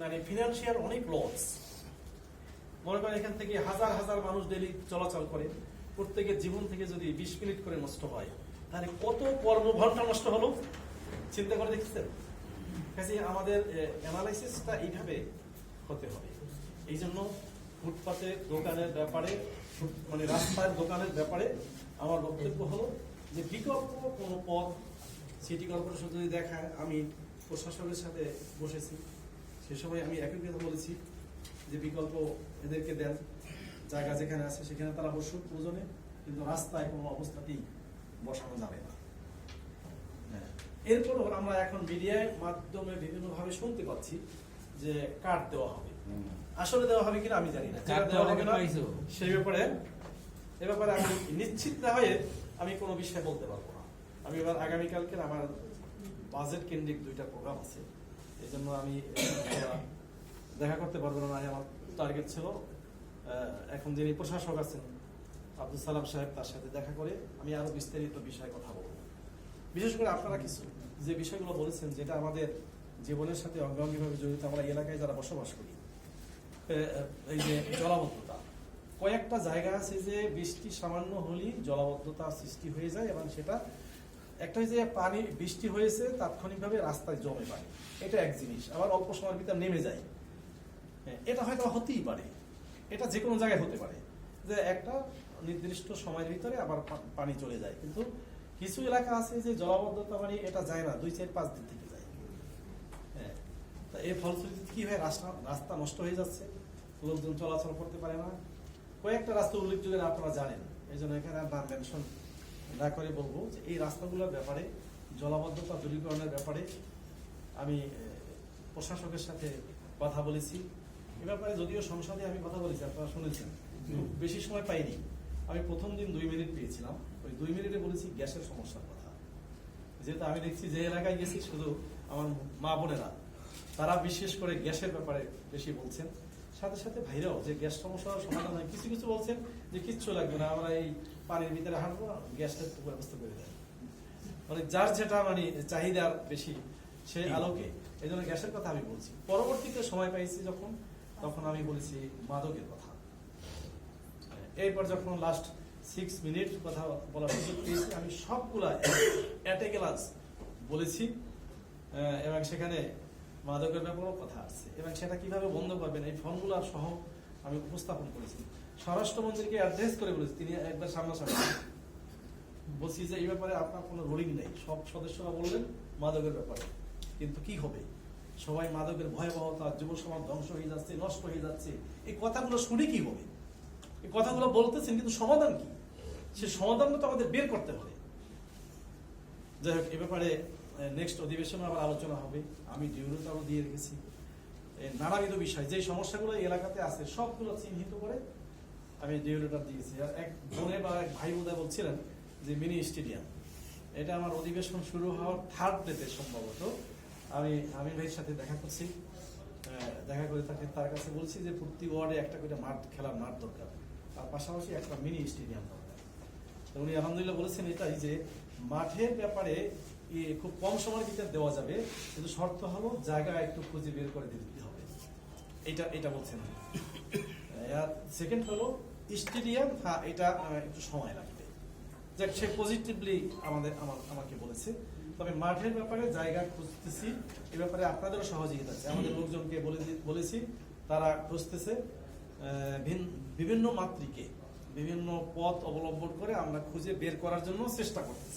মানে ফিনান্সিয়াল অনেক লস। মনে করেন এখান থেকে হাজার হাজার মানুষ ডেইলি চলাচল করে, প্রত্যেকের জীবন থেকে যদি 20 মিনিট করে নষ্ট হয়, তাহলে কত কর্মঘণ্টা নষ্ট হলো চিন্তা করে দেখছেন? কাজে আমাদের অ্যানালাইসিসটা এইভাবে হতে হবে। এই জন্য ফুটপাতে দোকানের ব্যাপারে, মানে রাস্তার দোকানের ব্যাপারে আমার বক্তব্য হলো যে বিকল্প কোনো পথ সিটি কর্পোরেশন যদি দেখায়। আমি প্রশাসনের সাথে বসেছি, সে সময় আমি একই কথা বলেছি যে বিকল্প এদেরকে দেন, জায়গা যেখানে আছে সেখানে তারা বসুক প্রয়োজনে, কিন্তু রাস্তায় কোনো অবস্থাতেই বসানো যাবে না। এরপর আমরা এখন মিডিয়ার মাধ্যমে বিভিন্ন ভাবে শুনতে পাচ্ছি যে কার্ড দেওয়া হবে। আসলে দেওয়া হবে কিনা আমি জানি না, সেই ব্যাপারে আমি নিশ্চিত না হয়ে আমি কোনো বিষয় বলতে পারবো না। আমি এবার আগামীকালকে আমার বাজেট কেন্দ্রিক 2টা প্রোগ্রাম আছে, এই জন্য আমি দেখা করতে পারবো না। আমার টার্গেট ছিল এখন যিনি প্রশাসক আছেন আব্দুল সালাম সাহেব, তার সাথে দেখা করে আমি আরো বিস্তারিত বিষয়ে কথা বলবো। বিশেষ করে আপনারা কিছু যে বিষয়গুলো বলেছেন, যেটা আমাদের জীবনের সাথে অঙ্গাঙ্গিভাবে জড়িত, আমরা এলাকায় যারা বসবাস করি, এই যে জলাবদ্ধতা, কয়েকটা জায়গা আছে যে বৃষ্টি সামান্য হলেই জলাবদ্ধতা সৃষ্টি হয়ে যায়, এবং সেটা একটা যে পানি বৃষ্টি হয়েছে তাৎক্ষণিকভাবে রাস্তায় জমে পানি, এটা এক জিনিস। আবার অল্প সময়ের ভিতরে নেমে যায়, এটা হয়তো হতেই পারে, এটা যে কোনো জায়গায় হতে পারে যে একটা নির্দিষ্ট সময়ের ভিতরে আবার পানি চলে যায়। কিন্তু কিছু এলাকা আছে যে জলাবদ্ধতা মানে এটা যায় না, 2-4-5 দিন থেকে যায়। তা এর ফলশ্রুতিতে কি হয়, রাস্তা নষ্ট হয়ে যাচ্ছে, লোকজন চলাচল করতে পারে না। কয়েকটা রাস্তা উল্লেখযোগ্য আপনারা জানেন, এই জন্য এখানে নাম মেনশন না করে বলবো যে এই রাস্তাগুলোর ব্যাপারে, জলাবদ্ধতা দূরীকরণের ব্যাপারে আমি প্রশাসকের সাথে কথা বলেছি। এ ব্যাপারে যদিও সংসদে আমি কথা বলেছি, আপনারা শুনেছেন, বেশি সময় পাইনি। আমি প্রথম দিন 2 মিনিট পেয়েছিলাম, ওই 2 মিনিটে বলেছি গ্যাসের সমস্যার কথা। যেহেতু আমি দেখছি যে এলাকায় গেছি শুধু আমার মা বোনেরা, তারা বিশেষ করে গ্যাসের ব্যাপারে বেশি বলছেন। সাথে সাথে ভাইরাও যে গ্যাস সমস্যার সমাধান হয়, কিছু কিছু বলছেন যে কিচ্ছু লাগবে না, আমরা এই পানির ভিতরে হাঁটবো, গ্যাসের ব্যবস্থা করে দেয়। মানে যার যেটা মানে চাহিদার বেশি সেই আলোকে এই জন্য গ্যাসের কথা আমি বলছি। পরবর্তীতে সময় পাইছি যখন, তখন আমি বলেছি মাদকের কথা। এরপর যখন লাস্ট 6 মিনিট কথা বলার সুযোগ পেয়েছি, আমি সবগুলা অ্যাট এ গ্লান্স বলেছি, এবং সেখানে মাদকের ব্যাপারেও কথা আসছে, এবং সেটা কিভাবে বন্ধ করবেন এই ফর্মুলা সহ আমি উপস্থাপন করেছি। স্বরাষ্ট্রমন্ত্রীকে অ্যাড্রেস করে বলেছি, তিনি একবার সামনাসামনি বলছি যে এই ব্যাপারে আপনার কোনো রুলিং নেই। সব সদস্যরা বললেন মাদকের ব্যাপারে, কিন্তু কি হবে, সবাই মাদকের ভয়াবহতা, যুব সমাজ ধ্বংস হয়ে যাচ্ছে, নষ্ট হয়ে যাচ্ছে, এই কথাগুলো শুনে কি হবে? এই কথাগুলো বলতেছেন, কিন্তু সমাধান কি? সে সমাধানটা তো আমাদের বের করতে হবে। যাই হোক, এ ব্যাপারে নেক্সট অধিবেশনে আবার আলোচনা হবে। আমি ডিউরিটাও দিয়ে রেখেছি নানাবিধ বিষয়, যে সমস্যাগুলো এই এলাকাতে আছে সবগুলো চিহ্নিত করে আমি ডিউরিটা দিয়েছি। আর এক বোনে বা এক ভাই বোধহয় বলছিলেন যে মিনি স্টেডিয়াম, এটা আমার অধিবেশন শুরু হওয়ার 3rd ডেতে সম্ভবত আমি আমির ভাইয়ের সাথে দেখা করছি। দেখা করে তার কাছে বলছি যে প্রতি ওয়ার্ডে একটা করে মাঠ, খেলার মাঠ দরকার, তার পাশাপাশি একটা মিনি স্টেডিয়াম দরকার। তো উনি আলহামদুলিল্লাহ বলেছেন এটাই যে মাঠের ব্যাপারে খুব কম সময়ের ভিতরে দেওয়া যাবে, কিন্তু শর্ত হলো জায়গা একটু খুঁজে বের করে দিতে হবে, এটা বলছেন। আর সেকেন্ড হলো স্টেডিয়াম, হ্যাঁ এটা একটু সময় লাগবে। যাক, সে পজিটিভলি আমাকে বলেছে। তবে মাঠের ব্যাপারে জায়গা খুঁজতেছি, এ ব্যাপারে আপনাদেরও সহযোগিতা আছে। আমাদের লোকজনকে বলেছি, তারা খুঁজতেছে। বিভিন্ন মাতৃকে বিভিন্ন পথ অবলম্বন করে আমরা খুঁজে বের করার জন্য চেষ্টা করতেছি।